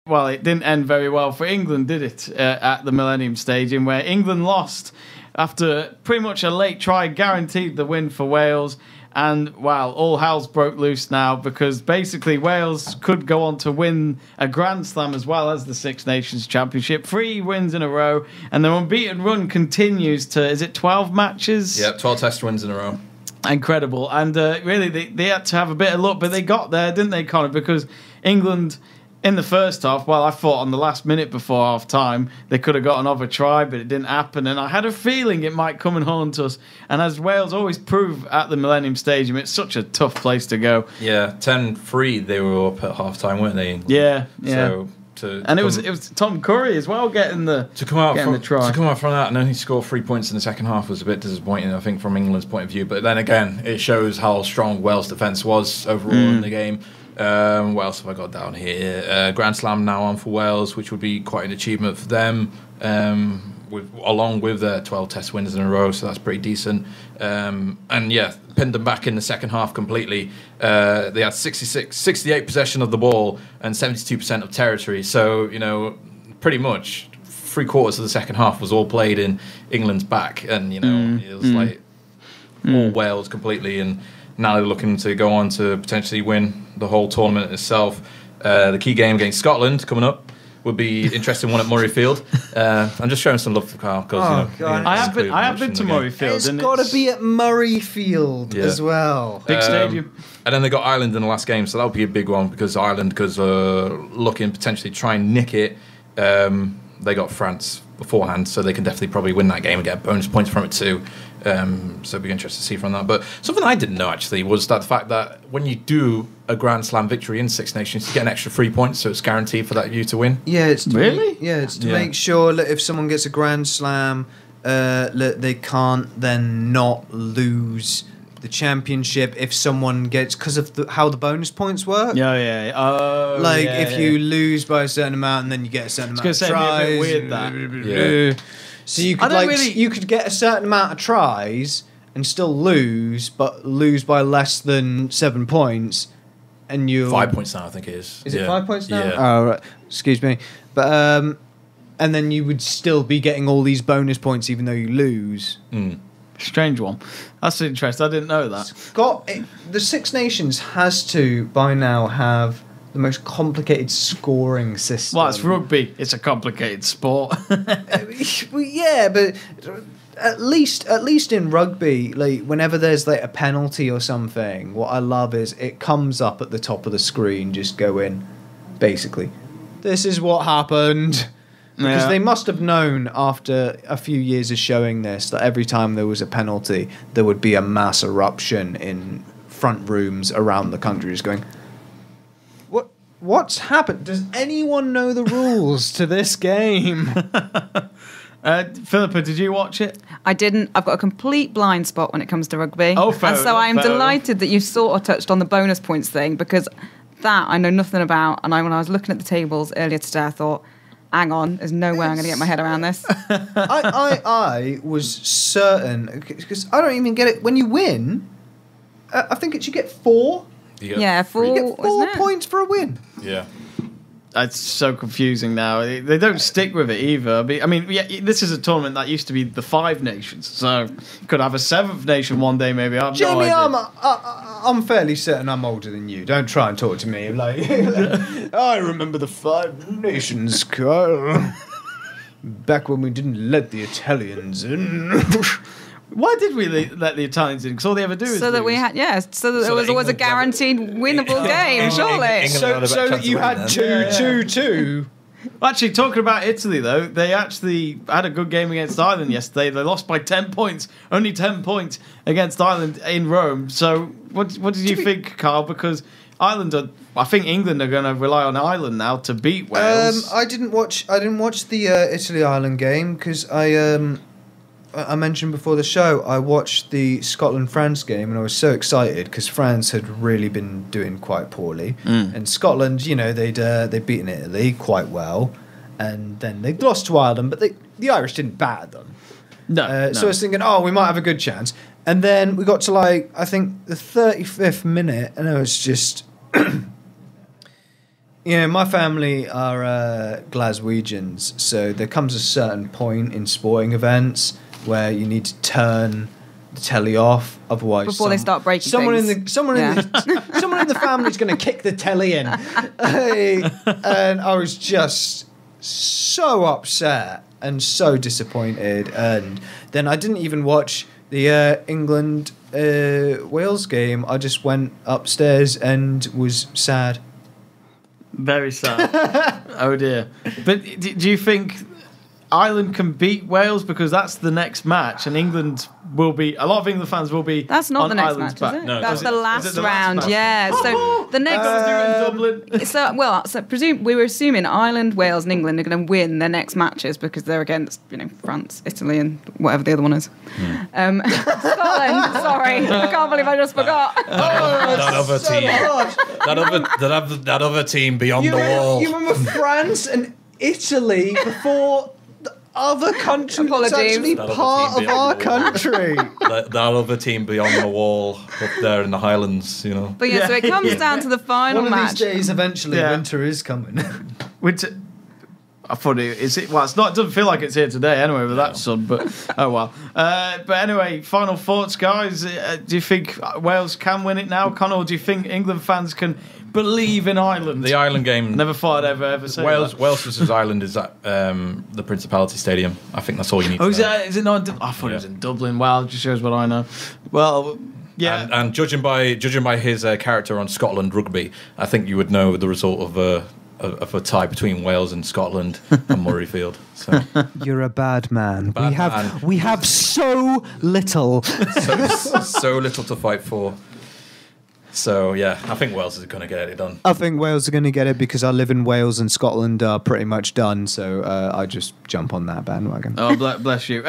Well, it didn't end very well for England, did it, at the Millennium Stadium, where England lost after pretty much a late try guaranteed the win for Wales. And, wow, all hell's broke loose now because basically Wales could go on to win a Grand Slam as well as the Six Nations Championship. 3 wins in a row, and their unbeaten run continues to, is it 12 matches? Yeah, 12 test wins in a row. Incredible. And really, they had to have a bit of luck, but they got there, didn't they, Conor? Because England... in the first half, well, I thought on the last minute before half-time they could have got another try, but it didn't happen. And I had a feeling it might come and haunt us. And as Wales always prove at the Millennium Stadium, it's such a tough place to go. Yeah, 10-3 they were up at half-time, weren't they? Yeah. So it was Tom Curry as well getting the try. To come out from that and only score 3 points in the second half was a bit disappointing, I think, from England's point of view. But then again, it shows how strong Wales' defence was overall in the game. What else have I got down here? Grand Slam now on for Wales, which would be quite an achievement for them, along with their 12 test wins in a row, so that's pretty decent. And yeah, pinned them back in the second half completely. They had 68 possession of the ball and 72% of territory, so, you know, pretty much 3/4 of the second half was all played in England's back, and, you know, it was like all Wales completely, and now they're looking to go on to potentially win the whole tournament itself. The key game against Scotland coming up would be interesting one at Murrayfield. I'm just showing some love for Carl because I have been to Murrayfield. It's got to be at Murrayfield as well. Big stadium. And then they got Ireland in the last game, so that'll be a big one because Ireland, looking potentially try and nick it. They got France beforehand, so they can definitely probably win that game and get bonus points from it too. So it'll be interesting to see from that. But something I didn't know actually was that the fact that when you do a Grand Slam victory in Six Nations, you get an extra 3 points, so it's guaranteed for that you to win. Yeah, it's to it's to make sure that if someone gets a Grand Slam, they can't then not lose the championship if someone gets, because of how the bonus points work. If you lose by a certain amount and then you get a certain amount of tries. It'd be a bit weird that. So you could you could get a certain amount of tries and still lose, but lose by less than 7 points, and you 5 points now, I think it is. Is it 5 points now? Yeah. Oh, right. Excuse me, but and then you would still be getting all these bonus points even though you lose. Strange one. That's interesting. I didn't know that. The Six Nations has to by now have the most complicated scoring system. Well, it's rugby. It's a complicated sport. Yeah, but at least in rugby, like whenever there's like a penalty or something, what I love is it comes up at the top of the screen, just go in. Basically, this is what happened. Because they must have known after a few years of showing this that every time there was a penalty, there would be a mass eruption in front rooms around the country, just going, What's happened? Does anyone know the rules to this game? Philippa, did you watch it? I didn't. I've got a complete blind spot when it comes to rugby. Oh, fair And so enough, I am fair delighted that you sort of touched on the bonus points thing, because that I know nothing about. And when I was looking at the tables earlier today, I thought, hang on, there's no way I'm going to get my head around this. I was certain, because I don't even get it. When you win, I think it should get 4. Yeah, 4. You get 4 points for a win. Yeah. It's so confusing now. They don't stick with it either. I mean, this is a tournament that used to be the 5 nations, so you could have a 7th nation one day, maybe. Jamie, I'm fairly certain I'm older than you. Don't try and talk to me like I remember the 5 nations, Carl. Back when we didn't let the Italians in. Why did we let the Italians in? Because all they ever do is so that lose. we had, so that there was always a guaranteed winnable game, surely. So that you had 2-2-2. Actually, talking about Italy, though, they actually had a good game against Ireland yesterday. They lost by 10 points, only 10 points against Ireland in Rome. So what did you think, Carl? Because I think England are going to rely on Ireland now to beat Wales. I didn't watch the Italy-Ireland game because I mentioned before the show, I watched the Scotland-France game and I was so excited because France had really been doing quite poorly. And Scotland, you know, they'd beaten Italy quite well, and then they'd lost to Ireland, but the Irish didn't batter them. No. So I was thinking, we might have a good chance. And then we got to, I think, the 35th minute, and it was just... Yeah, my family are Glaswegians, so there comes a certain point in sporting events where you need to turn the telly off, otherwise Before they start breaking someone things. someone in the family is going to kick the telly in. And I was just so upset and so disappointed, and then I didn't even watch the England Wales game. I just went upstairs and was sad. Very sad. Oh dear. But do you think Ireland can beat Wales, because that's the next match, and England will be, a lot of England fans will be. That's not on the next Ireland's match, back. is it? No, That's is the it- last is it the last round. match? Yeah. So the next. We were assuming Ireland, Wales, and England are going to win their next matches because they're against, France, Italy, and whatever the other one is. Scotland. Sorry, I can't believe I just forgot. That other so team. hard. That other team beyond the wall. You remember France and Italy before the other country was Apologies. actually That other part team of our beyond the country. that other team beyond the wall up there in the Highlands, But yeah, so it comes down to the final One of match. these days, eventually, Yeah. winter is coming. Which I thought is it? Well, it's not. It doesn't feel like it's here today anyway with that sun. But oh well. But anyway, final thoughts, guys. Do you think Wales can win it now, Conor? Or do you think England fans can believe in Ireland? The Ireland game. Never thought I'd ever say Wales that. versus Ireland is at the Principality Stadium. I think that's all you need. Oh, to is know. it not? I thought it was in Dublin. Wow, it just shows what I know. Well, yeah. And judging by his character on Scotland Rugby, I think you would know the result of a tie between Wales and Scotland and Murrayfield. So, You're a bad man. Bad we have so little. so little to fight for. So yeah, I think Wales is going to get it done. I think Wales are going to get it because I live in Wales and Scotland are pretty much done. So I just jump on that bandwagon. Oh, bless you.